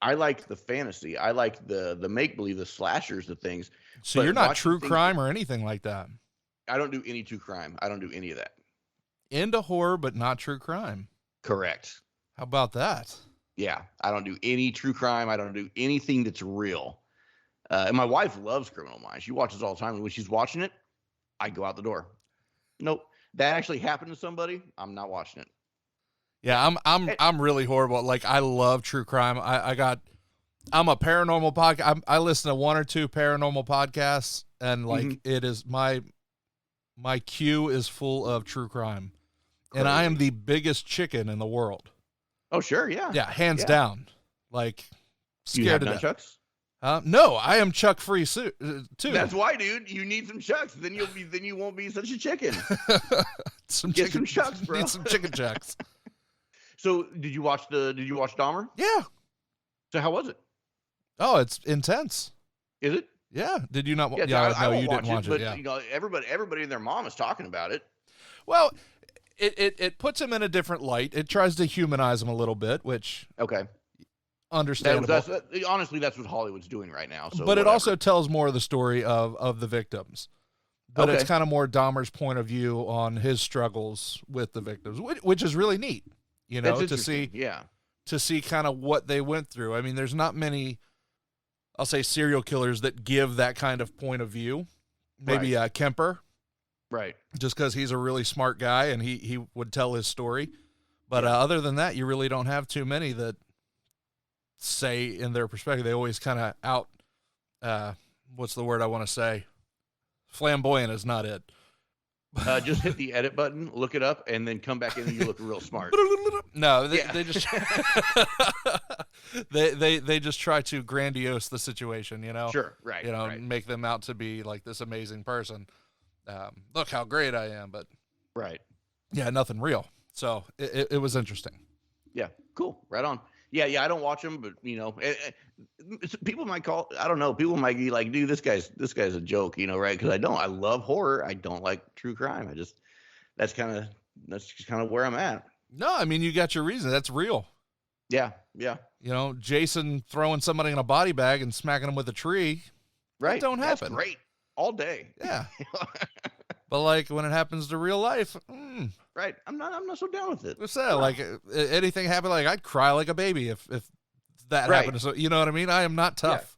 I like the fantasy. I like the make believe, the slashers, the things. So you're not true crime or anything like that. I don't do any true crime. I don't do any of that. Into horror, but not true crime. Correct. How about that? Yeah, I don't do any true crime. I don't do anything that's real. And my wife loves Criminal Minds. She watches all the time. And when she's watching it, I go out the door. Nope, that actually happened to somebody. I'm not watching it. Yeah, I'm really horrible. Like, I love true crime. I'm a paranormal podcast. I listen to 1 or 2 paranormal podcasts, and like it is my queue is full of true crime. Crazy. And I am the biggest chicken in the world. Oh, sure, yeah. Yeah, hands down. Like, scared to death. Nunchucks? No, I am Chuck free too. That's why, dude. You need some chucks. Then you won't be such a chicken. Some chucks, bro. Need some chicken chucks. So did you watch Dahmer? Yeah. So how was it? Oh, it's intense. Is it? Yeah. Did you not? Yeah, I no, won't you didn't watch it. But Yeah. you know, everybody and their mom is talking about it. Well, it puts him in a different light. It tries to humanize him a little bit, which Okay. understandable. Honestly, that's what Hollywood's doing right now. So but it also tells more of the story of the victims. But it's kind of more Dahmer's point of view on his struggles with the victims, which is really neat, you know, to see kind of what they went through. I mean, there's not many, I'll say, serial killers that give that kind of point of view. Maybe Kemper. Right. Just because he's a really smart guy and he would tell his story. But other than that, you really don't have too many that say in their perspective. They always kind of what's the word I want to say? Flamboyant is not it. Just hit the edit button, look it up, and then come back in and you look real smart. No, they just they just try to grandiose the situation, you know. Sure, right. You know, right. make them out to be like this amazing person. Look how great I am, but Right. yeah, nothing real. So it was interesting. Yeah, cool. Right on. Yeah, I don't watch them, but you know, people might I don't know. People might be like, dude, this guy's a joke, you know, right? Because I love horror. I don't like true crime. That's just kind of where I'm at. No, I mean, you got your reason. That's real. Yeah. You know, Jason throwing somebody in a body bag and smacking them with a tree. Right. That don't happen. That's great. All day. Yeah. But like when it happens to real life, right. I'm not so down with it. What's that? Like anything happen, like I'd cry like a baby if that happened. So you know what I mean? I am not tough.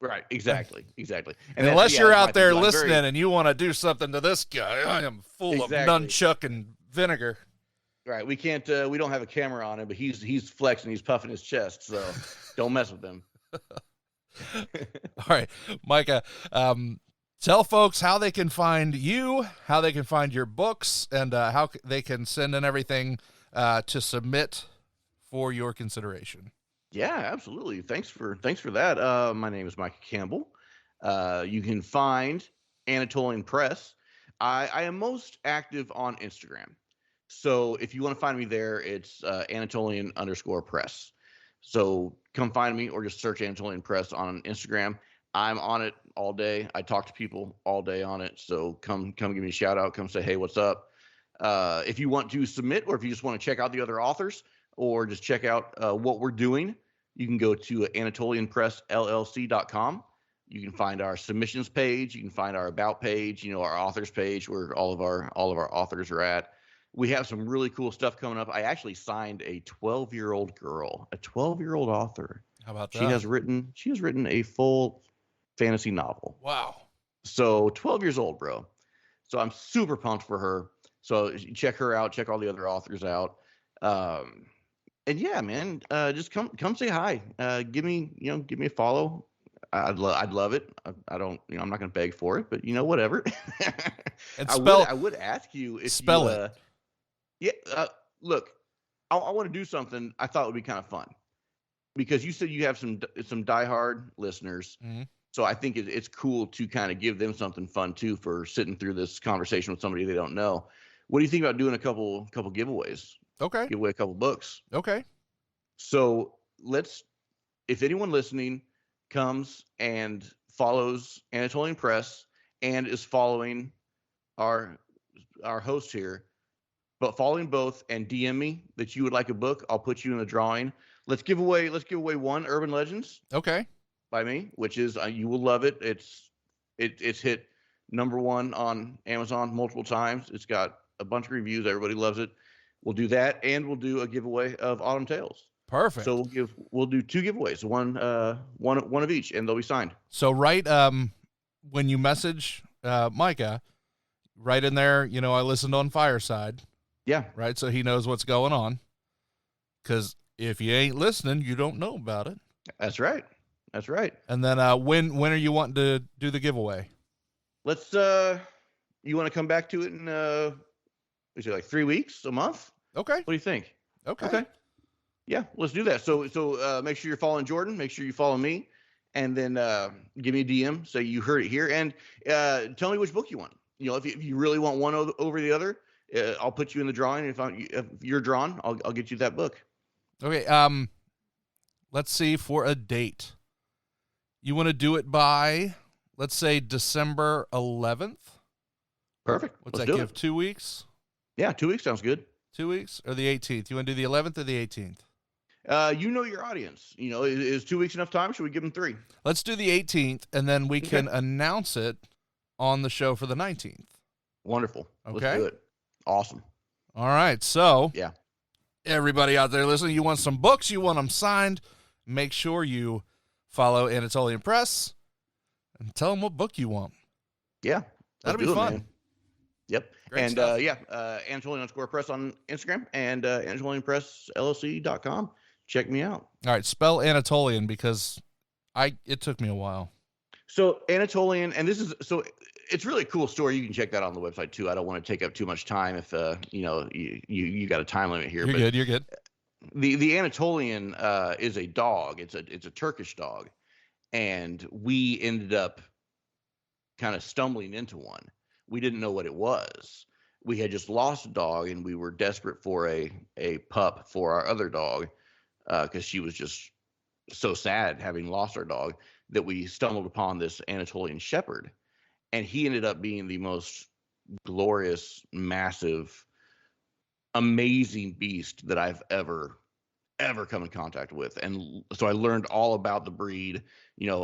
Yeah. Right. Exactly. And unless you're out there listening and you want to do something to this guy, I am full of nunchuck and vinegar. Right. We can't. We don't have a camera on him, but he's flexing. He's puffing his chest. So don't mess with him. All right, Micah. Tell folks how they can find you, how they can find your books, and how they can send in everything to submit for your consideration. Yeah, absolutely. Thanks for that. My name is Micah Campbell. You can find Anatolian Press. I am most active on Instagram. So if you want to find me there, it's Anatolian_press. So come find me or just search Anatolian Press on Instagram. I'm on it all day. I talk to people all day on it. So come give me a shout out. Come say, hey, what's up? If you want to submit or if you just want to check out the other authors or just check out what we're doing, you can go to AnatolianPressLLC.com. You can find our submissions page. You can find our about page, you know, our authors page where all of our authors are at. We have some really cool stuff coming up. I actually signed a 12-year-old girl, a 12-year-old author. How about that? She has written a full fantasy novel. Wow. So 12 years old, bro. So I'm super pumped for her. So check her out. Check all the other authors out. And yeah, man, just come say hi. Give me a follow. I'd love it. I don't, I'm not going to beg for it, but whatever. And I would ask you if spell it. Yeah. Look, I want to do something I thought would be kind of fun because you said you have some diehard listeners. Mm-hmm. So I think it's cool to kind of give them something fun too for sitting through this conversation with somebody they don't know. What do you think about doing a couple giveaways? Okay. Give away a couple books. Okay. So if anyone listening comes and follows Anatolian Press and is following our host here, but following both and DM me that you would like a book, I'll put you in a drawing. Let's give away one Urban Legends. Okay. By me, which is you will love it. It's hit #1 on Amazon multiple times. It's got a bunch of reviews. Everybody loves it. We'll do that, and we'll do a giveaway of Autumn Tales. Perfect. So we'll do 2 giveaways, one of each, and they'll be signed. So when you message Micah, right in there, I listened on Fireside. Yeah. Right. So he knows what's going on. Because if you ain't listening, you don't know about it. That's right. And then when are you wanting to do the giveaway? Let's you want to come back to it in like 3 weeks, a month? Okay. What do you think? Okay. Yeah, let's do that. So make sure you're following Jordan. Make sure you follow me. and then give me a DM. Say you heard it here, and tell me which book you want. If you really want one over the other, I'll put you in the drawing. If you're drawn, I'll get you that book. Okay. Let's see for a date. You want to do it by, let's say, December 11th? Perfect. What's Let's that do give? it. 2 weeks? Yeah, 2 weeks sounds good. 2 weeks or the 18th? You want to do the 11th or the 18th? You know your audience. Is 2 weeks enough time? Should we give them 3? Let's do the 18th, and then we can announce it on the show for the 19th. Wonderful. Okay. Let's do it. Awesome. All right. So, yeah, everybody out there listening, you want some books, you want them signed, make sure you follow Anatolian Press and tell them what book you want. Yeah. That'll be fun. Man. Yep. Great and stuff. Anatolian_Press on Instagram and AnatolianPressLLC.com. Check me out. All right. Spell Anatolian because it took me a while. So Anatolian, and it's really a cool story. You can check that on the website too. I don't want to take up too much time if you got a time limit here. You're good. The Anatolian is a dog. It's a Turkish dog, and we ended up kind of stumbling into one. We didn't know what it was. We had just lost a dog, and we were desperate for a pup for our other dog because she was just so sad having lost our dog that we stumbled upon this Anatolian Shepherd, and he ended up being the most glorious, massive, amazing beast that I've ever come in contact with. And so I learned all about the breed,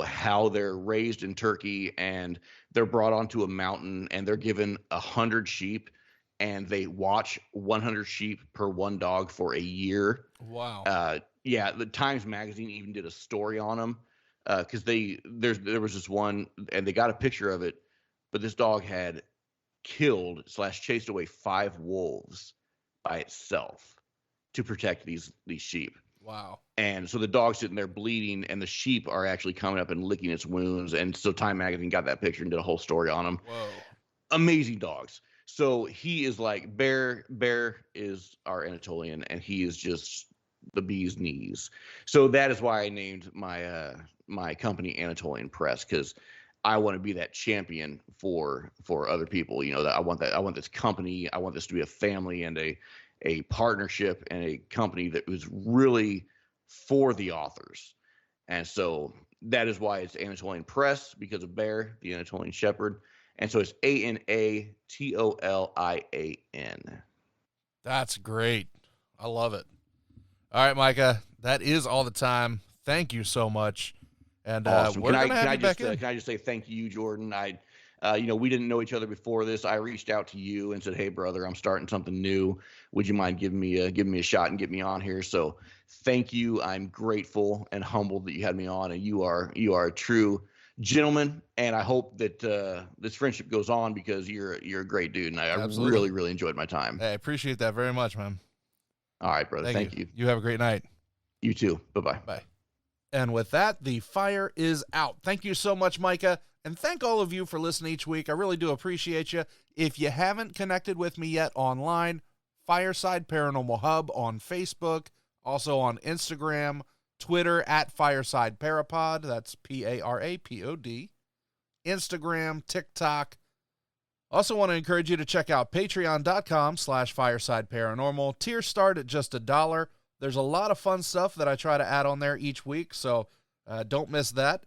how they're raised in Turkey, and they're brought onto a mountain and they're given 100 sheep, and they watch 100 sheep per one dog for a year. Wow. Yeah. The Times Magazine even did a story on them because there was this one, and they got a picture of it, but this dog had killed/chased away 5 wolves by itself to protect these sheep. Wow. And so the dog's sitting there bleeding, and the sheep are actually coming up and licking its wounds. And so Time Magazine got that picture and did a whole story on them. Whoa. Amazing dogs. So he is like Bear is our Anatolian, and he is just the bee's knees. So that is why I named my company Anatolian Press, because I want to be that champion for other people. That I want this company. I want this to be a family and a partnership and a company that was really for the authors. And so that is why it's Anatolian Press, because of Bear, the Anatolian Shepherd. And so it's Anatolian. That's great. I love it. All right, Micah, that is all the time. Thank you so much. And awesome. we're going to have you back in. Can I just say thank you, Jordan? We didn't know each other before this. I reached out to you and said, "Hey, brother, I'm starting something new. Would you mind giving me a shot and get me on here?" So thank you. I'm grateful and humbled that you had me on, and you are a true gentleman. And I hope that this friendship goes on, because you're a great dude, and I really, really enjoyed my time. Hey, I appreciate that very much, man. All right, brother. Thank you. You have a great night. You too. Bye-bye. Bye. And with that, the fire is out. Thank you so much, Micah. And thank all of you for listening each week. I really do appreciate you. If you haven't connected with me yet online, Fireside Paranormal Hub on Facebook, also on Instagram, Twitter at Fireside Parapod. That's Parapod. Instagram, TikTok. Also want to encourage you to check out patreon.com/Fireside Paranormal. Tiers start at just $1. There's a lot of fun stuff that I try to add on there each week, so don't miss that.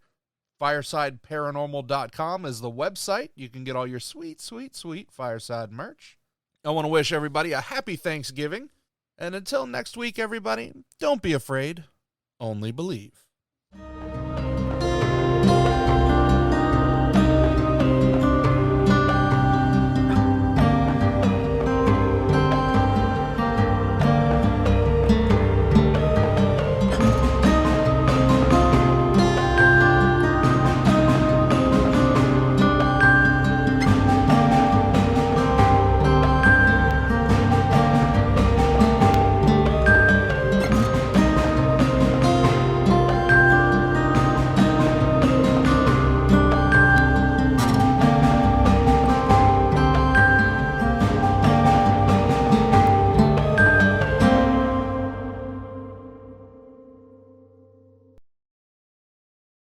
FiresideParanormal.com is the website. You can get all your sweet, sweet, sweet Fireside merch. I want to wish everybody a happy Thanksgiving. And until next week, everybody, don't be afraid. Only believe.